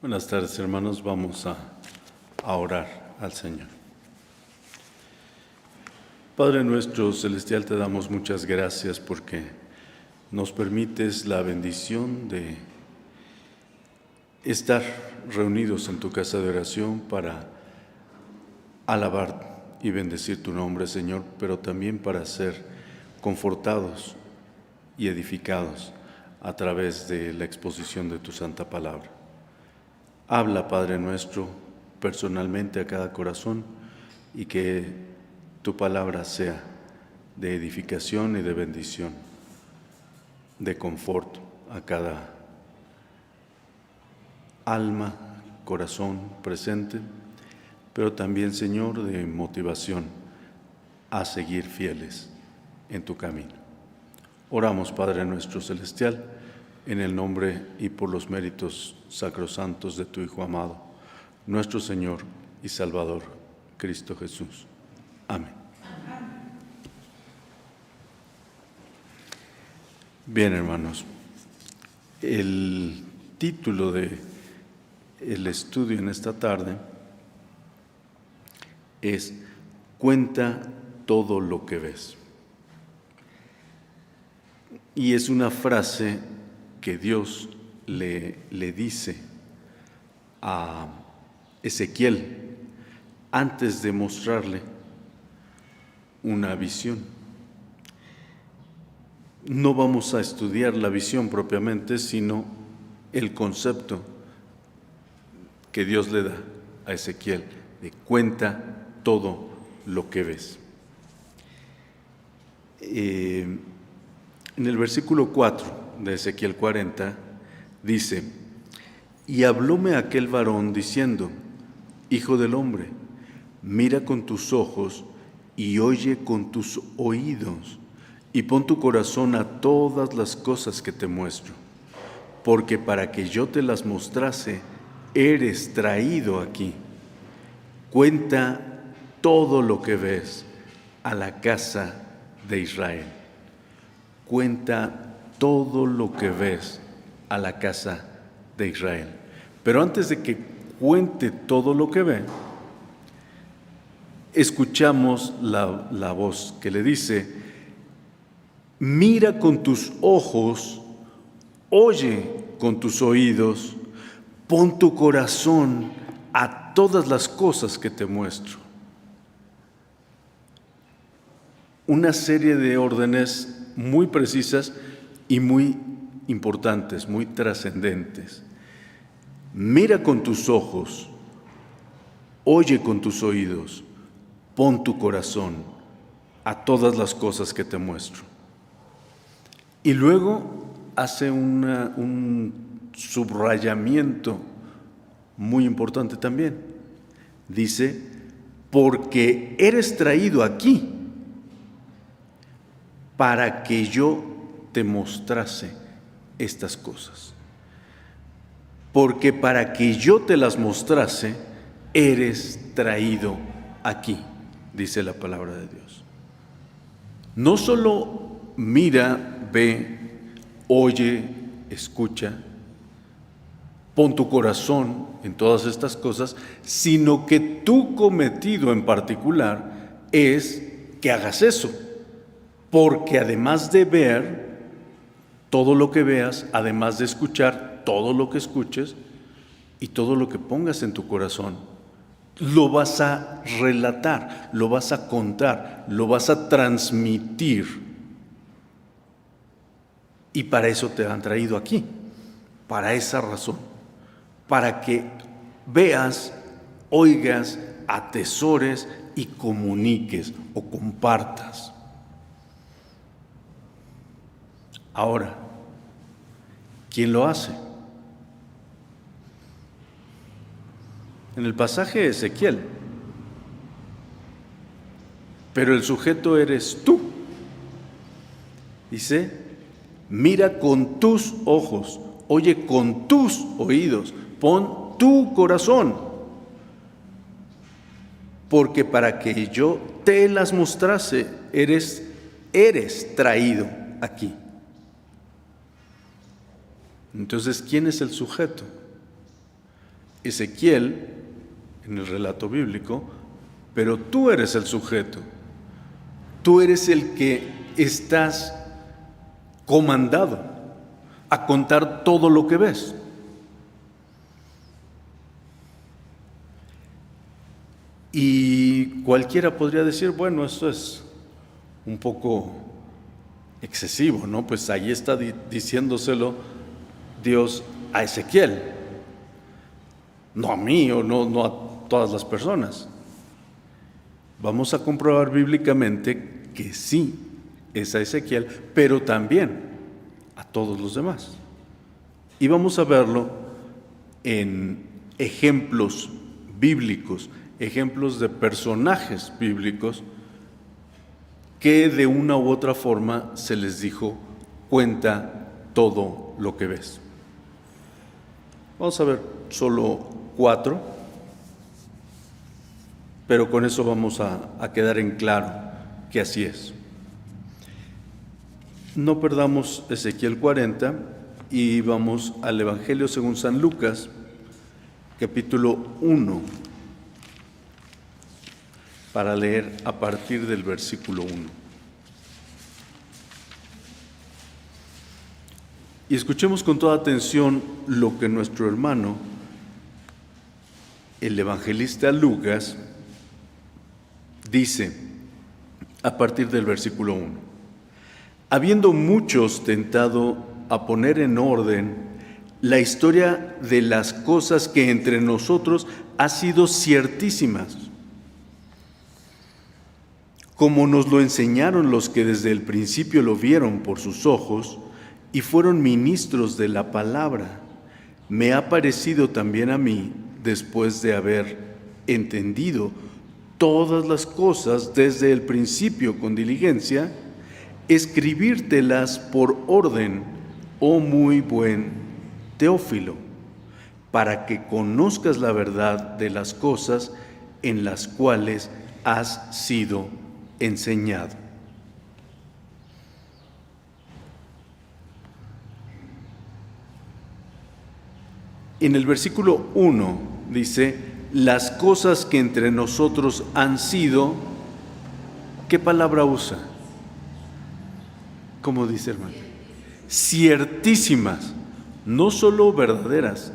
Buenas tardes, hermanos. Vamos a orar al Señor. Padre nuestro celestial, te damos muchas gracias porque nos permites la bendición de estar reunidos en tu casa de oración para alabar y bendecir tu nombre, Señor, pero también para ser confortados y edificados a través de la exposición de tu santa palabra. Habla, Padre nuestro, personalmente a cada corazón y que tu palabra sea de edificación y de bendición, de confort a cada alma, corazón presente, pero también, Señor, de motivación a seguir fieles en tu camino. Oramos, Padre nuestro celestial, en el nombre y por los méritos sacrosantos de tu Hijo amado, nuestro Señor y Salvador, Cristo Jesús. Amén. Bien, hermanos, el título del estudio en esta tarde es Cuenta todo lo que ves. Y es una frase que Dios le dice a Ezequiel antes de mostrarle una visión. No vamos a estudiar la visión propiamente, sino el concepto que Dios le da a Ezequiel de cuenta todo lo que ves. En el versículo 4 de Ezequiel 40 dice: y hablóme aquel varón diciendo: Hijo del hombre, mira con tus ojos y oye con tus oídos, y pon tu corazón a todas las cosas que te muestro, porque para que yo te las mostrase eres traído aquí. Cuenta todo lo que ves a la casa de Israel. Cuenta todo lo que ves a la casa de Israel. Pero antes de que cuente todo lo que ve, escuchamos la voz que le dice: mira con tus ojos, oye con tus oídos, pon tu corazón a todas las cosas que te muestro. Una serie de órdenes muy precisas y muy importantes, muy trascendentes. Mira con tus ojos, oye con tus oídos, pon tu corazón a todas las cosas que te muestro. Y luego hace un subrayamiento muy importante también. Dice: porque eres traído aquí para que yo te mostrase estas cosas. Porque para que yo te las mostrase, eres traído aquí, dice la palabra de Dios. No solo mira, ve, oye, escucha, pon tu corazón en todas estas cosas, sino que tu cometido en particular es que hagas eso. Porque además de ver todo lo que veas, además de escuchar todo lo que escuches y todo lo que pongas en tu corazón, lo vas a relatar, lo vas a contar, lo vas a transmitir. Y para eso te han traído aquí, para esa razón, para que veas, oigas, atesores y comuniques o compartas. Ahora, ¿quién lo hace? En el pasaje de Ezequiel, pero el sujeto eres tú. Dice: mira con tus ojos, oye con tus oídos, pon tu corazón, porque para que yo te las mostrase, eres traído aquí. Entonces, ¿quién es el sujeto? Ezequiel en el relato bíblico, pero tú eres el sujeto. Tú eres el que estás comandado a contar todo lo que ves. Y cualquiera podría decir, bueno, esto es un poco excesivo, ¿no? Pues ahí está diciéndoselo Dios a Ezequiel, no a mí o no a todas las personas. Vamos a comprobar bíblicamente que sí es a Ezequiel, pero también a todos los demás. Y vamos a verlo en ejemplos bíblicos, ejemplos de personajes bíblicos que de una u otra forma se les dijo, cuenta todo lo que ves. Vamos a ver solo 4, pero con eso vamos a quedar en claro que así es. No perdamos Ezequiel 40 y vamos al Evangelio según San Lucas, capítulo 1, para leer a partir del versículo 1. Y escuchemos con toda atención lo que nuestro hermano, el evangelista Lucas, dice a partir del versículo 1. Habiendo muchos tentado a poner en orden la historia de las cosas que entre nosotros ha sido ciertísimas, como nos lo enseñaron los que desde el principio lo vieron por sus ojos y fueron ministros de la palabra, me ha parecido también a mí, después de haber entendido todas las cosas desde el principio con diligencia, escribírtelas por orden, oh muy buen Teófilo, para que conozcas la verdad de las cosas en las cuales has sido enseñado. En el versículo 1 dice, las cosas que entre nosotros han sido, ¿qué palabra usa? ¿Cómo dice, hermano? Ciertísimas, no solo verdaderas,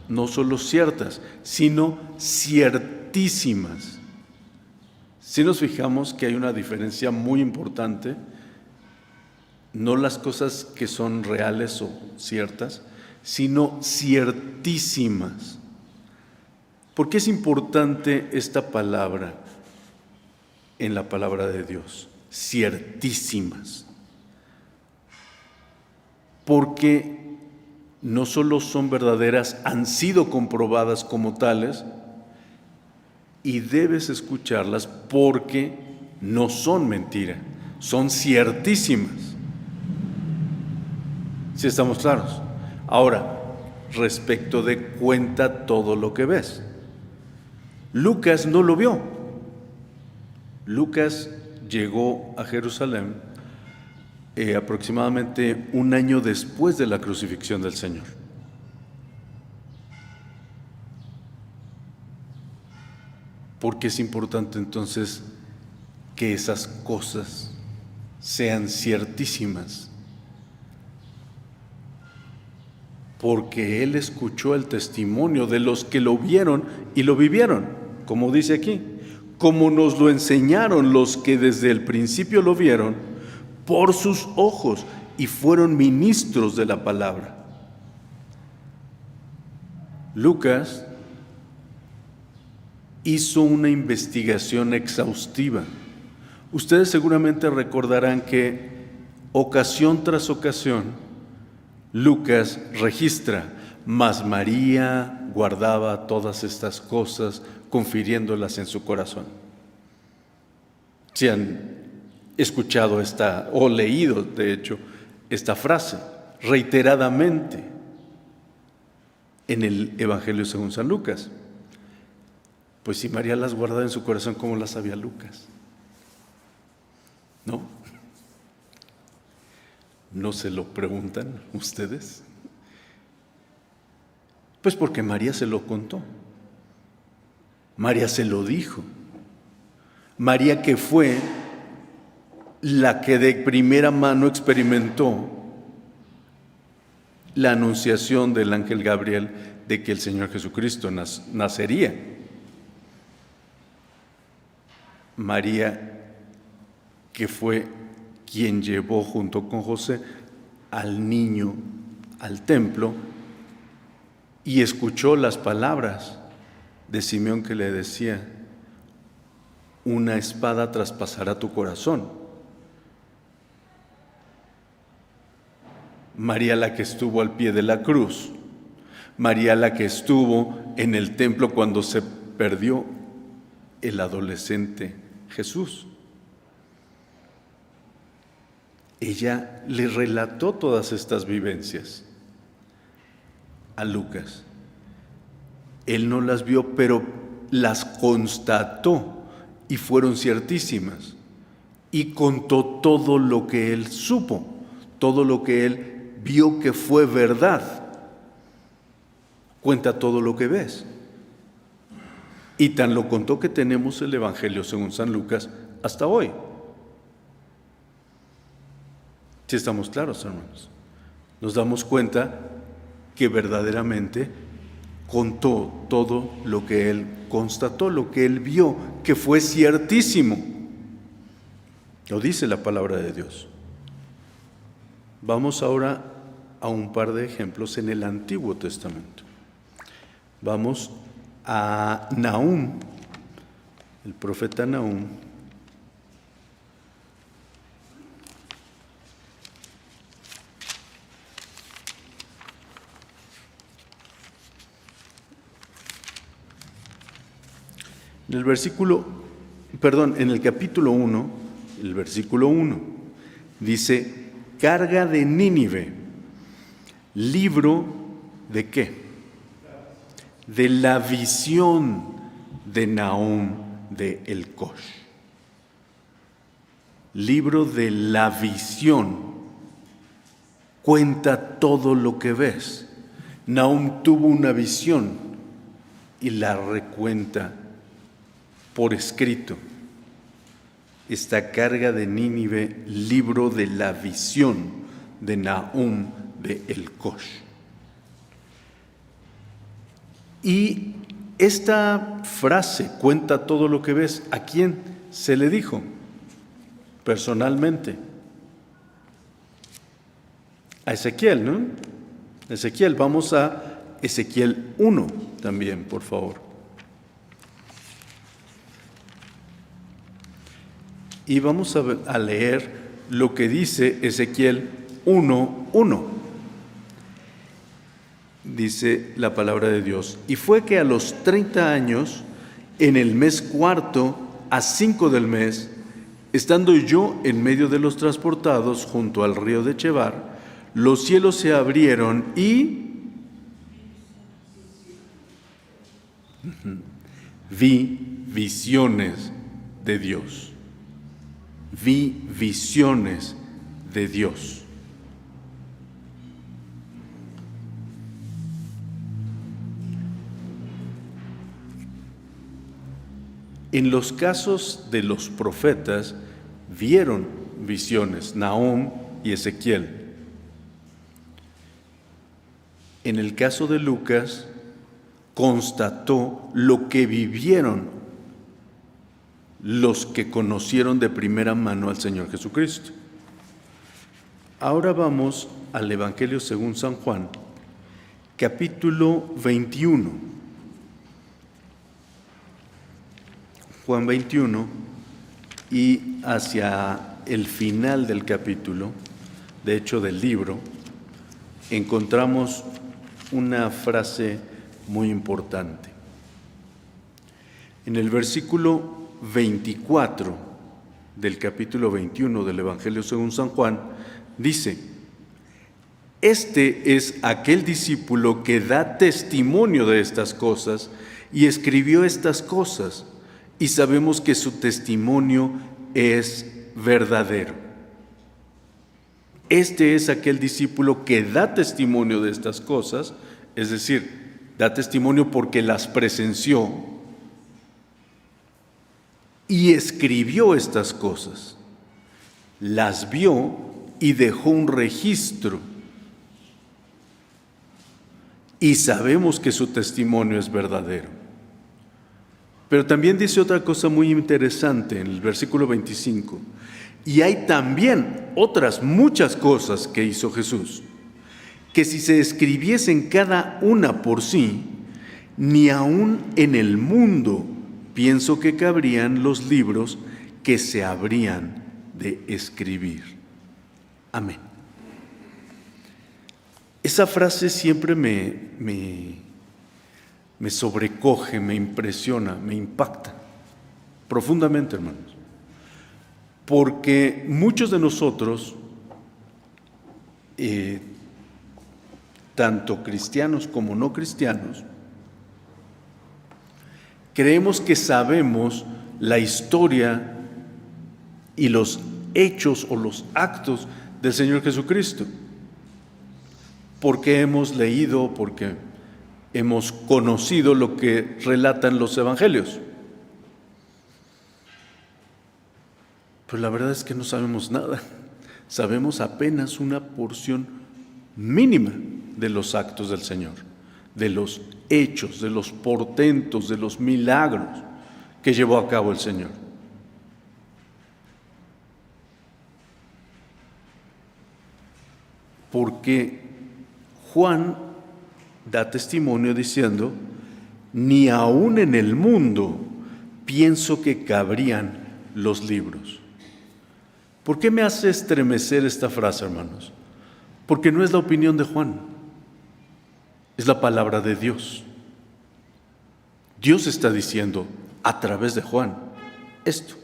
no solo ciertas, sino ciertísimas. Si nos fijamos que hay una diferencia muy importante, no las cosas que son reales o ciertas, sino ciertísimas. ¿Por qué es importante esta palabra en la palabra de Dios? Ciertísimas. Porque no solo son verdaderas, han sido comprobadas como tales, y debes escucharlas porque no son mentira, son ciertísimas. ¿Sí estamos claros? Ahora, respecto de cuenta todo lo que ves. Lucas no lo vio. Lucas llegó a Jerusalén aproximadamente un año después de la crucifixión del Señor. Porque es importante entonces que esas cosas sean ciertísimas. Porque él escuchó el testimonio de los que lo vieron y lo vivieron, como dice aquí, como nos lo enseñaron los que desde el principio lo vieron por sus ojos y fueron ministros de la palabra. Lucas hizo una investigación exhaustiva. Ustedes seguramente recordarán que ocasión tras ocasión Lucas registra, mas María guardaba todas estas cosas, confiriéndolas en su corazón. Si han escuchado o leído, de hecho, esta frase reiteradamente en el Evangelio según San Lucas. Pues si María las guardaba en su corazón, ¿cómo las sabía Lucas? ¿No? ¿No se lo preguntan ustedes? Pues porque María se lo contó. María se lo dijo. María, que fue la que de primera mano experimentó la anunciación del ángel Gabriel de que el Señor Jesucristo nacería. María, que fue quien llevó junto con José al niño al templo y escuchó las palabras de Simeón que le decía: una espada traspasará tu corazón. María, la que estuvo al pie de la cruz. María, la que estuvo en el templo cuando se perdió el adolescente Jesús. Ella le relató todas estas vivencias a Lucas. Él no las vio, pero las constató y fueron ciertísimas. Y contó todo lo que él supo, todo lo que él vio que fue verdad. Cuenta todo lo que ves. Y tan lo contó que tenemos el Evangelio según San Lucas hasta hoy. Si estamos claros, hermanos, nos damos cuenta que verdaderamente contó todo lo que él constató, lo que él vio, que fue ciertísimo. Lo dice la palabra de Dios. Vamos ahora a un par de ejemplos en el Antiguo Testamento. Vamos a Nahum, el profeta Nahum. En el capítulo 1, el versículo 1, dice: carga de Nínive, libro de ¿qué? De la visión de Nahum de Elcosh. Libro de la visión. Cuenta todo lo que ves. Nahum tuvo una visión y la recuenta por escrito. Esta carga de Nínive, libro de la visión de Nahum de Elcosh. Y esta frase, cuenta todo lo que ves, ¿a quién se le dijo? Personalmente. A Ezequiel, ¿no? Ezequiel, vamos a Ezequiel 1 también, por favor. Y vamos a leer lo que dice Ezequiel 1:1. Dice la palabra de Dios: y fue que a los 30 años, en el mes cuarto, a 5 del mes, estando yo en medio de los transportados junto al río de Chebar, los cielos se abrieron y vi visiones de Dios. Vi visiones de Dios. En los casos de los profetas vieron visiones, Nahum y Ezequiel. En el caso de Lucas, constató lo que vivieron los que conocieron de primera mano al Señor Jesucristo. Ahora vamos al Evangelio según San Juan, capítulo 21. Juan 21, y hacia el final del capítulo, de hecho del libro, encontramos una frase muy importante. En el versículo 24 del capítulo 21 del Evangelio según San Juan, dice: este es aquel discípulo que da testimonio de estas cosas y escribió estas cosas, y sabemos que su testimonio es verdadero. Este es aquel discípulo que da testimonio de estas cosas, es decir, Da testimonio porque las presenció y escribió estas cosas. Las vio y dejó un registro. Y sabemos que su testimonio es verdadero. Pero también dice otra cosa muy interesante en el versículo 25. Y hay también otras muchas cosas que hizo Jesús, que si se escribiesen cada una por sí, ni aun en el mundo pienso que cabrían los libros que se habrían de escribir. Amén. Esa frase siempre me sobrecoge, me impresiona, me impacta profundamente, hermanos. Porque muchos de nosotros, tanto cristianos como no cristianos, creemos que sabemos la historia y los hechos o los actos del Señor Jesucristo, porque hemos leído, porque hemos conocido lo que relatan los evangelios. Pero la verdad es que no sabemos nada. Sabemos apenas una porción mínima de los actos del Señor, de los hechos, de los portentos, de los milagros que llevó a cabo el Señor. Porque Juan da testimonio diciendo, ni aun en el mundo pienso que cabrían los libros. ¿Por qué me hace estremecer esta frase, hermanos? Porque no es la opinión de Juan, es la palabra de Dios. Dios está diciendo a través de Juan esto.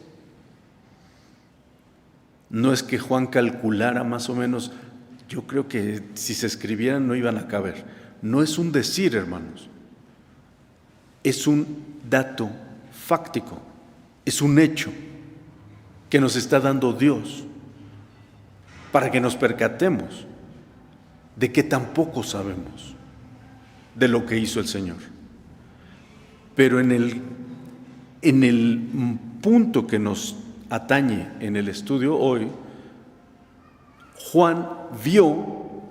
No es que Juan calculara más o menos, yo creo que si se escribieran no iban a caber. No es un decir, hermanos. Es un dato fáctico, es un hecho que nos está dando Dios para que nos percatemos de que tampoco sabemos de lo que hizo el Señor. Pero en el punto que nos atañe en el estudio hoy, Juan vio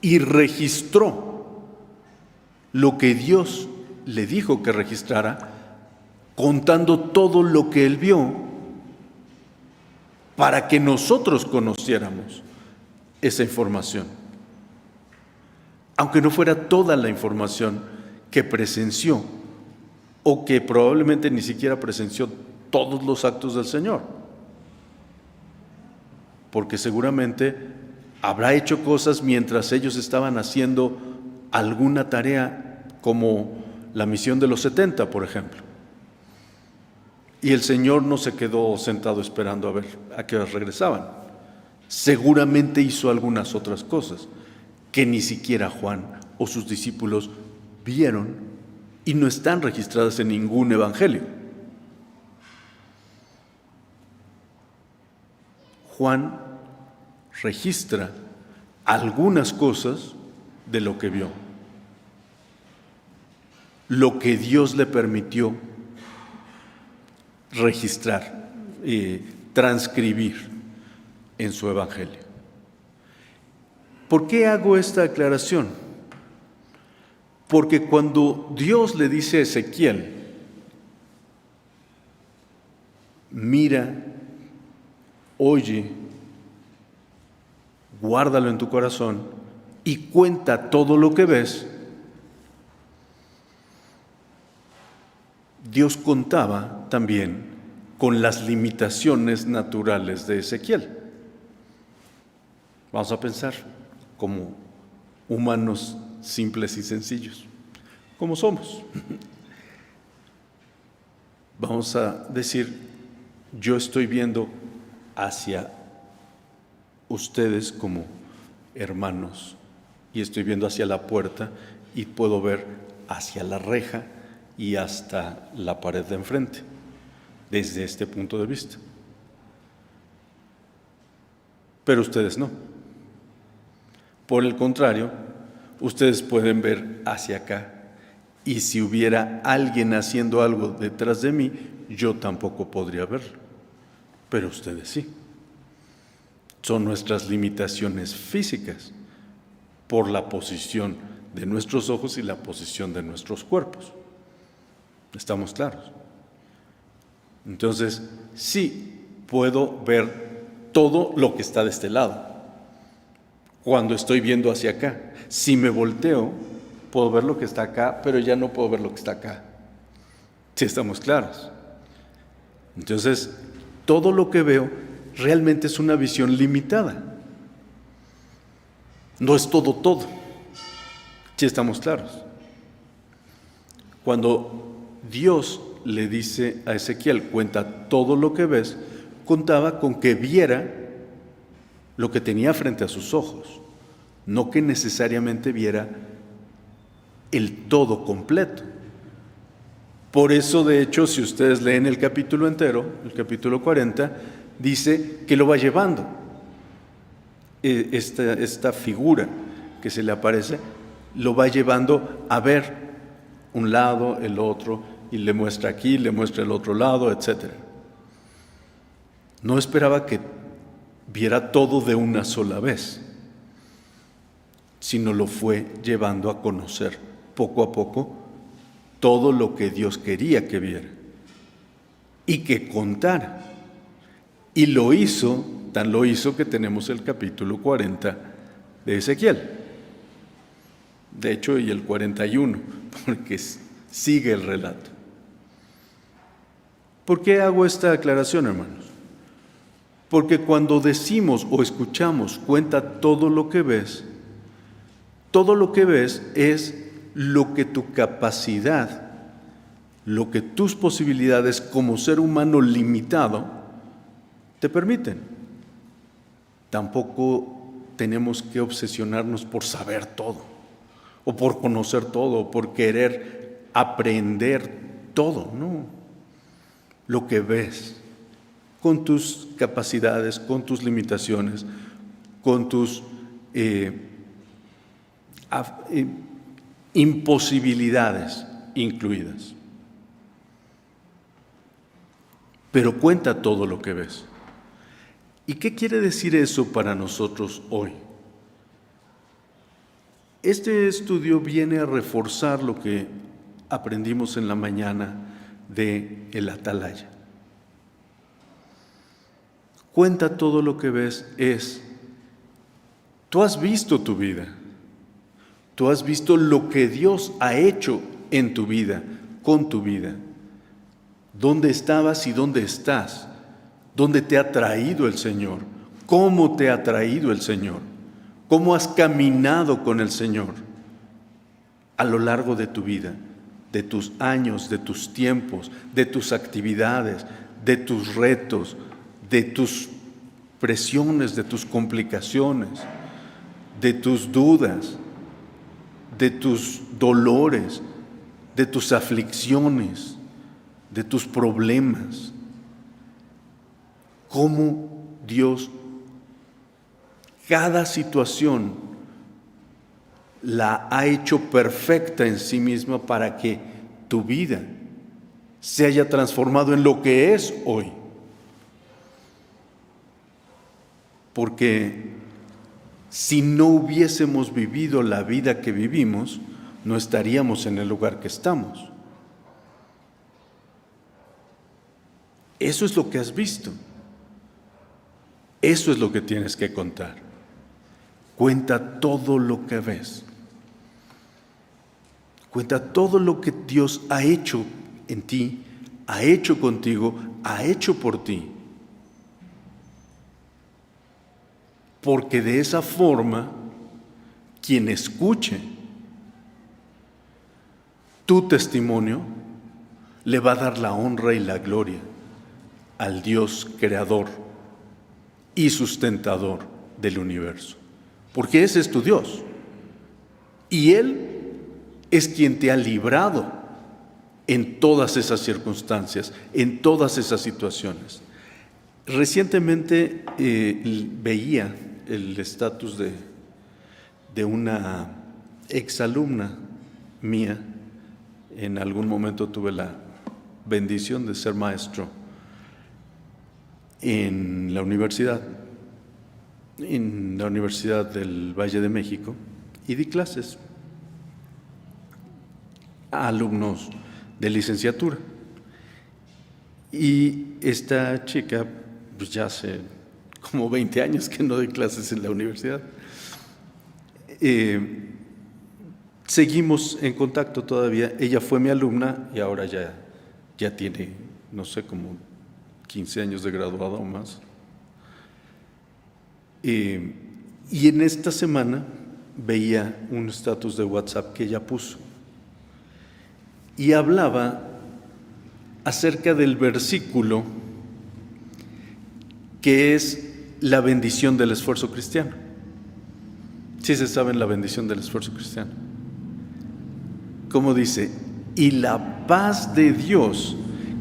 y registró lo que Dios le dijo que registrara, contando todo lo que él vio, para que nosotros conociéramos esa información. Aunque no fuera toda la información que presenció, o que probablemente ni siquiera presenció todos los actos del Señor. Porque seguramente habrá hecho cosas mientras ellos estaban haciendo alguna tarea, como la misión de los 70, por ejemplo. Y el Señor no se quedó sentado esperando a ver a qué horas regresaban. Seguramente hizo algunas otras cosas que ni siquiera Juan o sus discípulos vieron y no están registradas en ningún evangelio. Juan registra algunas cosas de lo que vio, lo que Dios le permitió registrar, transcribir en su evangelio. ¿Por qué hago esta aclaración? Porque cuando Dios le dice a Ezequiel, mira, oye, guárdalo en tu corazón y cuenta todo lo que ves, Dios contaba también con las limitaciones naturales de Ezequiel. Vamos a pensar como humanos simples y sencillos, como somos. Vamos a decir, yo estoy viendo hacia ustedes como hermanos y estoy viendo hacia la puerta y puedo ver hacia la reja y hasta la pared de enfrente, desde este punto de vista. Pero ustedes no. Por el contrario, ustedes pueden ver hacia acá Y si hubiera alguien haciendo algo detrás de mí, yo tampoco podría verlo. Pero ustedes sí. Son nuestras limitaciones físicas por la posición de nuestros ojos y la posición de nuestros cuerpos. ¿Estamos claros? Entonces, sí puedo ver todo lo que está de este lado. Cuando estoy viendo hacia acá, si me volteo, puedo ver lo que está acá, pero ya no puedo ver lo que está acá. ¿Sí estamos claros? Entonces, todo lo que veo realmente es una visión limitada. No es todo. ¿Sí estamos claros? Cuando Dios le dice a Ezequiel, cuenta todo lo que ves, contaba con que viera lo que tenía frente a sus ojos, no que necesariamente viera el todo completo. Por eso, de hecho, si ustedes leen el capítulo entero, el capítulo 40, dice que lo va llevando. Esta figura que se le aparece, lo va llevando a ver un lado, el otro, y le muestra aquí, le muestra el otro lado, etc. No esperaba que viera todo de una sola vez, sino lo fue llevando a conocer poco a poco todo lo que Dios quería que viera y que contara. Y lo hizo, tan lo hizo que tenemos el capítulo 40 de Ezequiel. De hecho, y el 41, porque sigue el relato. ¿Por qué hago esta aclaración, hermanos? Porque cuando decimos o escuchamos, cuenta todo lo que ves es lo que tu capacidad, lo que tus posibilidades como ser humano limitado te permiten. Tampoco tenemos que obsesionarnos por saber todo, o por conocer todo, o por querer aprender todo, no. Lo que ves, con tus capacidades, con tus limitaciones, con tus imposibilidades incluidas. Pero cuenta todo lo que ves. ¿Y qué quiere decir eso para nosotros hoy? Este estudio viene a reforzar lo que aprendimos en la mañana de el Atalaya. Cuenta todo lo que ves tú has visto tu vida, tú has visto lo que Dios ha hecho en tu vida, con tu vida, dónde estabas y dónde estás, dónde te ha traído el Señor, cómo te ha traído el Señor, cómo has caminado con el Señor a lo largo de tu vida, de tus años, de tus tiempos, de tus actividades, de tus retos, de tus presiones, de tus complicaciones, de tus dudas, de tus dolores, de tus aflicciones, de tus problemas. Cómo Dios, cada situación la ha hecho perfecta en sí misma para que tu vida se haya transformado en lo que es hoy. Porque si no hubiésemos vivido la vida que vivimos, no estaríamos en el lugar que estamos. Eso es lo que has visto. Eso es lo que tienes que contar. Cuenta todo lo que ves. Cuenta todo lo que Dios ha hecho en ti, ha hecho contigo, ha hecho por ti. Porque de esa forma, quien escuche tu testimonio, le va a dar la honra y la gloria al Dios creador y sustentador del universo. Porque ese es tu Dios. Y Él es quien te ha librado en todas esas circunstancias, en todas esas situaciones. Recientemente veía el estatus de una exalumna mía En algún momento tuve la bendición de ser maestro en la universidad del Valle de México, y di clases a alumnos de licenciatura. Y esta chica, pues ya hace como 20 años que no doy clases en la universidad. Seguimos en contacto todavía. Ella fue mi alumna y ahora ya tiene, no sé, como 15 años de graduada o más. Y en esta semana veía un estatus de WhatsApp que ella puso y hablaba acerca del versículo que es la bendición del esfuerzo cristiano. Sí se sabe la bendición del esfuerzo cristiano. Como dice, y la paz de Dios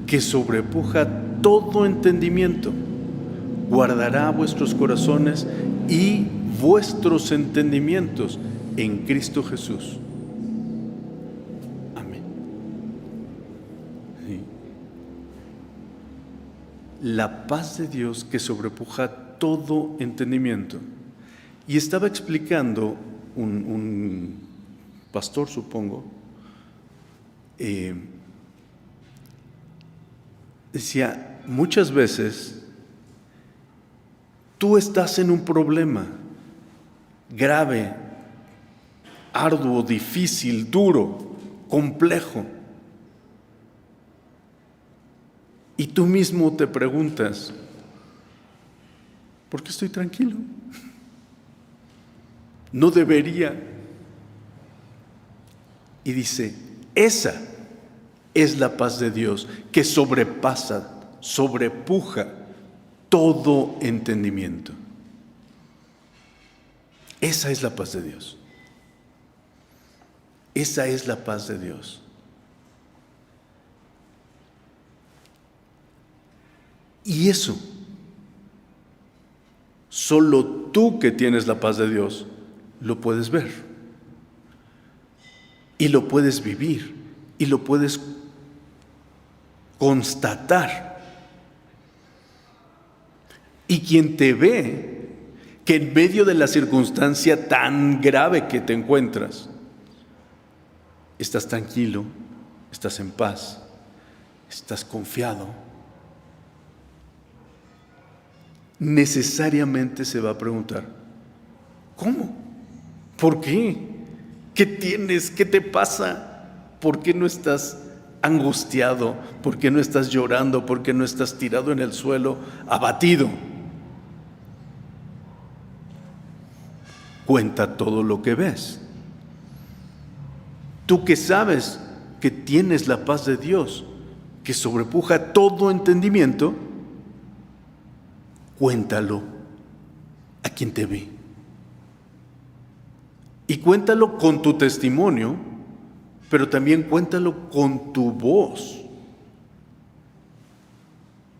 que sobrepuja todo entendimiento, guardará vuestros corazones y vuestros entendimientos en Cristo Jesús. Amén. Sí. La paz de Dios que sobrepuja todo entendimiento. Y estaba explicando un pastor, supongo, decía, muchas veces tú estás en un problema grave, arduo, difícil, duro, complejo, y tú mismo te preguntas, ¿por qué estoy tranquilo? No debería. Y dice, esa es la paz de Dios que sobrepuja todo entendimiento. Esa es la paz de Dios. Esa es la paz de Dios. Y eso, solo tú que tienes la paz de Dios, lo puedes ver. Y lo puedes vivir. Y lo puedes constatar. Y quien te ve, que en medio de la circunstancia tan grave que te encuentras, estás tranquilo, estás en paz, estás confiado, necesariamente se va a preguntar, ¿cómo? ¿Por qué? ¿Qué tienes? ¿Qué te pasa? ¿Por qué no estás angustiado? ¿Por qué no estás llorando? ¿Por qué no estás tirado en el suelo, abatido? Cuenta todo lo que ves. Tú que sabes que tienes la paz de Dios, que sobrepuja todo entendimiento, cuéntalo a quien te ve. Y cuéntalo con tu testimonio, pero también cuéntalo con tu voz.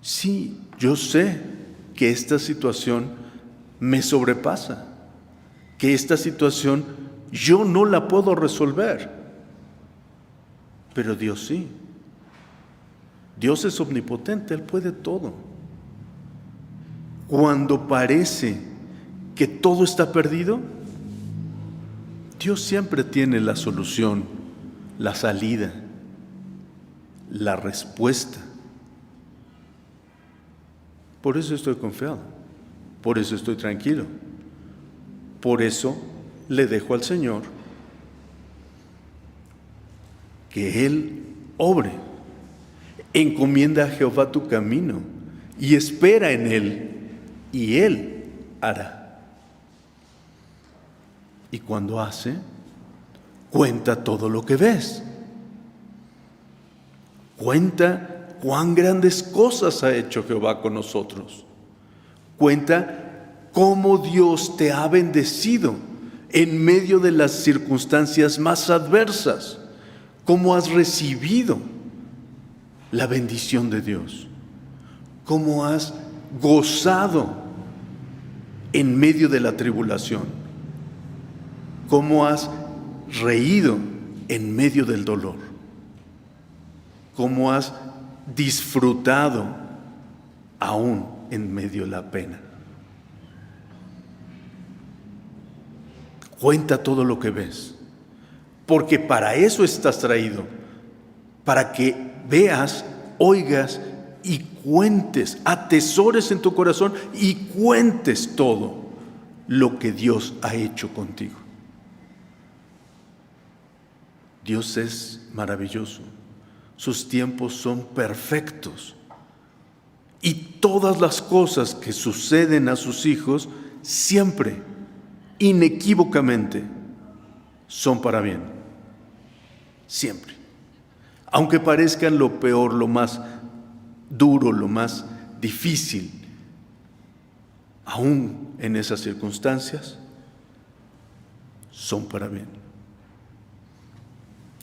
Sí, yo sé que esta situación me sobrepasa, que esta situación yo no la puedo resolver, pero Dios sí. Dios es omnipotente, Él puede todo. Cuando parece que todo está perdido, Dios siempre tiene la solución, la salida, la respuesta. Por eso estoy confiado, por eso estoy tranquilo, por eso le dejo al Señor que Él obre. Encomienda a Jehová tu camino y espera en Él, y Él hará. Y cuando hace, cuenta todo lo que ves. Cuenta cuán grandes cosas ha hecho Jehová con nosotros. Cuenta cómo Dios te ha bendecido en medio de las circunstancias más adversas. Cómo has recibido la bendición de Dios. Cómo has gozado en medio de la tribulación. Cómo has reído en medio del dolor. cómo has disfrutado aún en medio de la pena. Cuenta todo lo que ves, porque para eso estás traído, para que veas, oigas y cuentes, atesores en tu corazón y cuentes todo lo que Dios ha hecho contigo. Dios es maravilloso, sus tiempos son perfectos y todas las cosas que suceden a sus hijos siempre, inequívocamente, son para bien, siempre. Aunque parezcan lo peor, lo más duro, lo más difícil, aún en esas circunstancias, son para bien.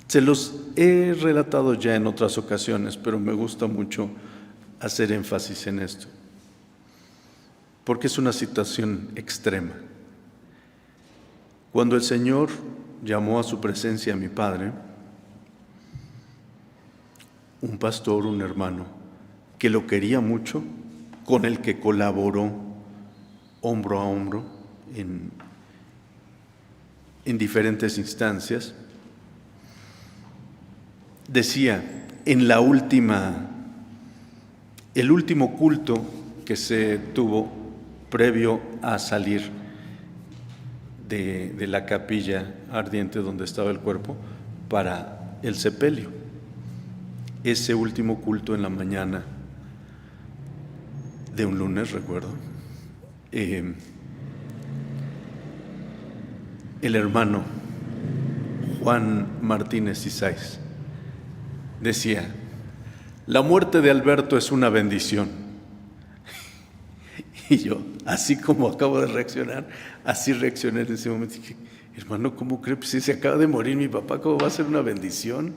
Se los he relatado ya en otras ocasiones, pero me gusta mucho hacer énfasis en esto, porque es una situación extrema. Cuando el Señor llamó a su presencia a mi padre, un pastor, un hermano, que lo quería mucho, con el que colaboró hombro a hombro en diferentes instancias, decía en el último culto que se tuvo previo a salir de la capilla ardiente donde estaba el cuerpo para el sepelio. Ese último culto en la mañana de un lunes, recuerdo, el hermano Juan Martínez Isáiz decía: la muerte de Alberto es una bendición. Y yo, así como acabo de reaccionar, así reaccioné en ese momento. Dije: hermano, ¿cómo cree? Pues si se acaba de morir mi papá, ¿cómo va a ser una bendición?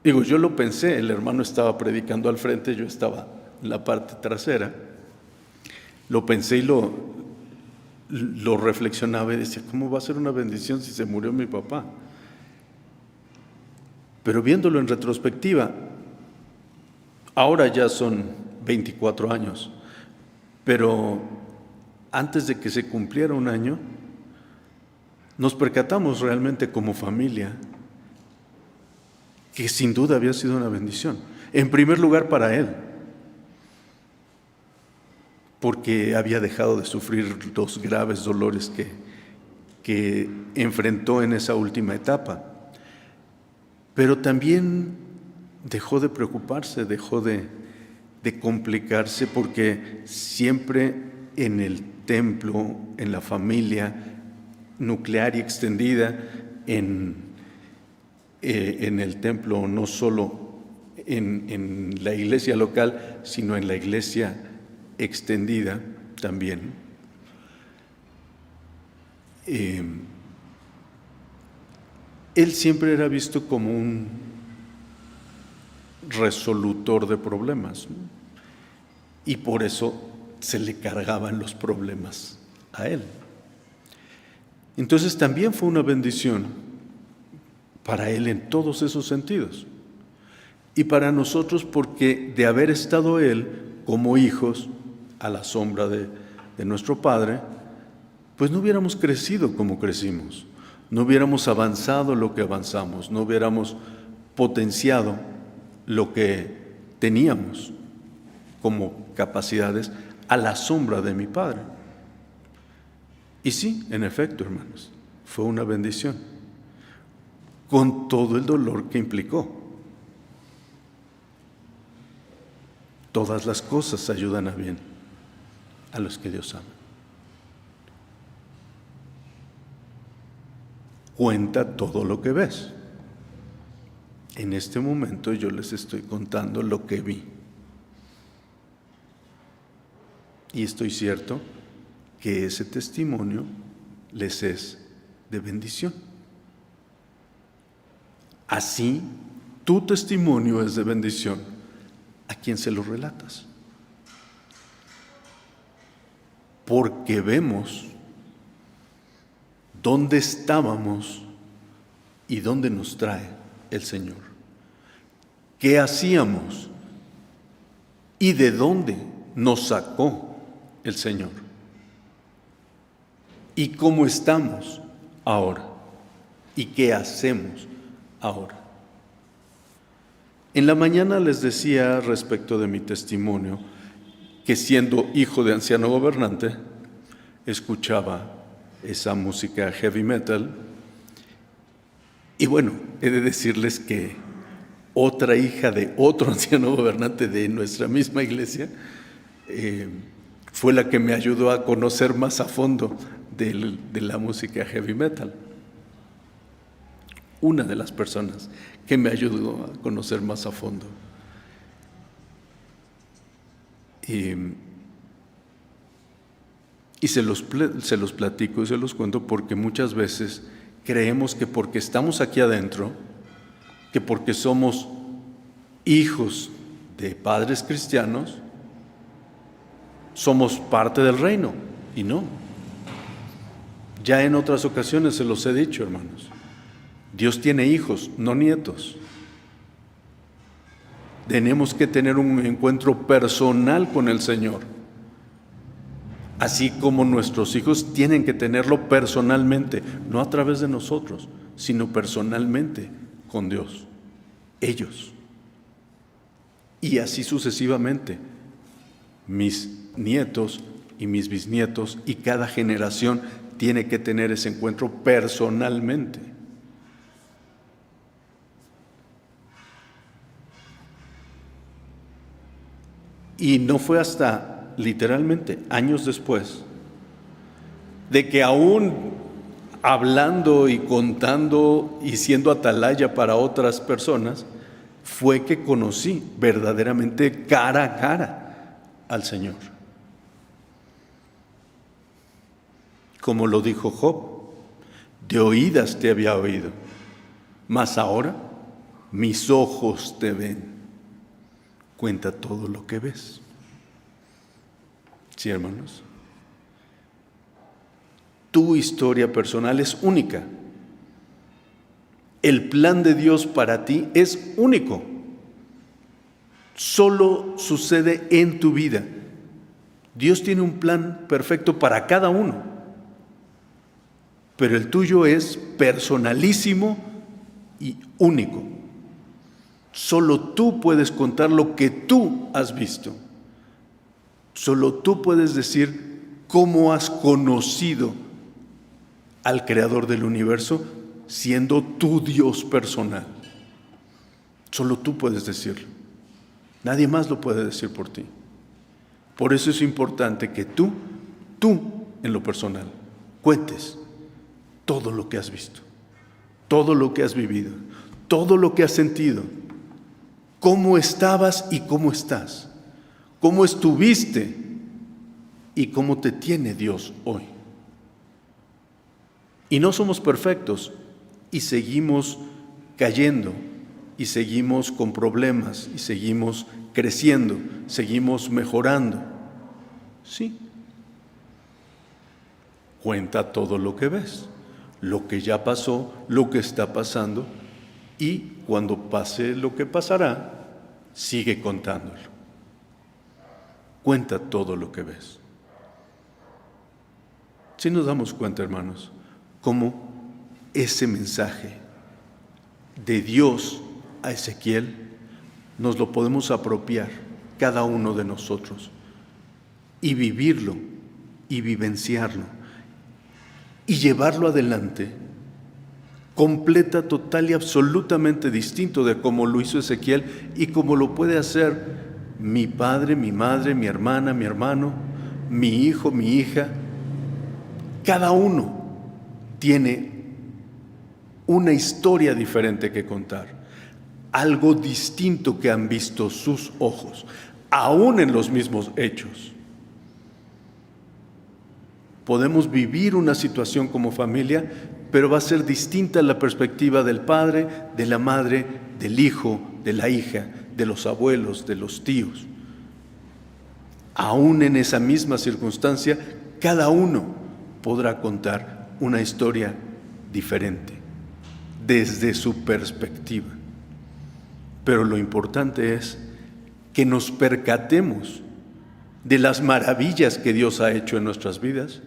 Digo, yo lo pensé, el hermano estaba predicando al frente, yo estaba en la parte trasera. Lo pensé y lo reflexionaba y decía: ¿cómo va a ser una bendición si se murió mi papá? Pero viéndolo en retrospectiva, ahora ya son 24 años, pero antes de que se cumpliera un año, nos percatamos realmente como familia que sin duda había sido una bendición. En primer lugar para él, porque había dejado de sufrir los graves dolores que enfrentó en esa última etapa. Pero también dejó de preocuparse, dejó de complicarse, porque siempre en el templo, en la familia nuclear y extendida, en el templo, no solo en la iglesia local, sino en la iglesia extendida también. Él siempre era visto como un resolutor de problemas, ¿no? Y por eso se le cargaban los problemas a él. Entonces también fue una bendición para él en todos esos sentidos. Y para nosotros, porque de haber estado él como hijos a la sombra de nuestro Padre, pues no hubiéramos crecido como crecimos, no hubiéramos avanzado lo que avanzamos, no hubiéramos potenciado lo que teníamos como capacidades a la sombra de mi Padre. Y sí, en efecto, hermanos, fue una bendición, con todo el dolor que implicó. Todas las cosas ayudan a bien a los que Dios ama. Cuenta todo lo que ves. En este momento yo les estoy contando lo que vi. Y estoy cierto que ese testimonio les es de bendición. Así, tu testimonio es de bendición a quien se lo relatas. Porque vemos dónde estábamos y dónde nos trae el Señor? ¿Qué hacíamos? ¿Y de dónde nos sacó el Señor? ¿Y cómo estamos ahora? ¿Y qué hacemos ahora? En la mañana les decía respecto de mi testimonio que siendo hijo de anciano gobernante, escuchaba esa música heavy metal. Y bueno, he de decirles que otra hija de otro anciano gobernante de nuestra misma iglesia fue la que me ayudó a conocer más a fondo de la música heavy metal. Una de las personas que me ayudó a conocer más a fondo. Y se los platico y se los cuento porque muchas veces creemos que porque estamos aquí adentro, que porque somos hijos de padres cristianos, somos parte del reino. Y no. Ya en otras ocasiones se los he dicho, hermanos. Dios tiene hijos, no nietos. Tenemos que tener un encuentro personal con el Señor. Así como nuestros hijos tienen que tenerlo personalmente, no a través de nosotros, sino personalmente con Dios, ellos. Y así sucesivamente, mis nietos y mis bisnietos y cada generación tiene que tener ese encuentro personalmente. Y no fue hasta literalmente años después de que aún hablando y contando y siendo atalaya para otras personas, fue que conocí verdaderamente cara a cara al Señor. Como lo dijo Job, de oídas te había oído, mas ahora mis ojos te ven. Cuenta todo lo que ves. Sí, hermanos. Tu historia personal es única. El plan de Dios para ti es único. Solo sucede en tu vida. Dios tiene un plan perfecto para cada uno, pero el tuyo es personalísimo y único. Solo tú puedes contar lo que tú has visto. Solo tú puedes decir cómo has conocido al Creador del universo siendo tu Dios personal. Solo tú puedes decirlo. Nadie más lo puede decir por ti. Por eso es importante que tú en lo personal, cuentes todo lo que has visto, todo lo que has vivido, todo lo que has sentido, cómo estabas y cómo estás, cómo estuviste y cómo te tiene Dios hoy. Y no somos perfectos y seguimos cayendo y seguimos con problemas y seguimos creciendo, seguimos mejorando. Sí. Cuenta todo lo que ves, lo que ya pasó, lo que está pasando, y cuando pase lo que pasará, sigue contándolo. Cuenta todo lo que ves. Si nos damos cuenta, hermanos, cómo ese mensaje de Dios a Ezequiel nos lo podemos apropiar cada uno de nosotros y vivirlo y vivenciarlo y llevarlo adelante completa, total y absolutamente distinto de cómo lo hizo Ezequiel y cómo lo puede hacer mi padre, mi madre, mi hermana, mi hermano, mi hijo, mi hija. Cada uno tiene una historia diferente que contar, algo distinto que han visto sus ojos, aún en los mismos hechos. Podemos vivir una situación como familia, pero va a ser distinta la perspectiva del padre, de la madre, del hijo, de la hija, de los abuelos, de los tíos. Aún en esa misma circunstancia, cada uno podrá contar una historia diferente, desde su perspectiva. Pero lo importante es que nos percatemos de las maravillas que Dios ha hecho en nuestras vidas,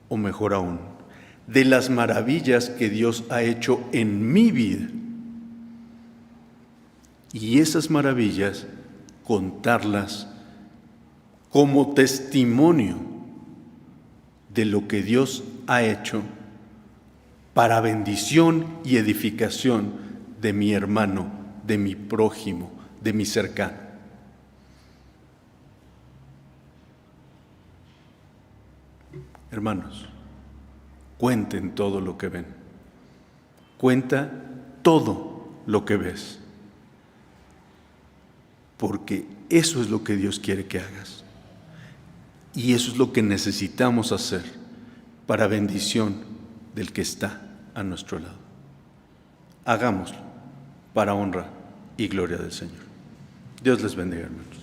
o mejor aún, de las maravillas que Dios ha hecho en mi vida. Y esas maravillas, contarlas como testimonio de lo que Dios ha hecho para bendición y edificación de mi hermano, de mi prójimo, de mi cercano. Hermanos, cuenten todo lo que ven. Cuenta todo lo que ves. Porque eso es lo que Dios quiere que hagas. Y eso es lo que necesitamos hacer para bendición del que está a nuestro lado. Hagámoslo para honra y gloria del Señor. Dios les bendiga, hermanos.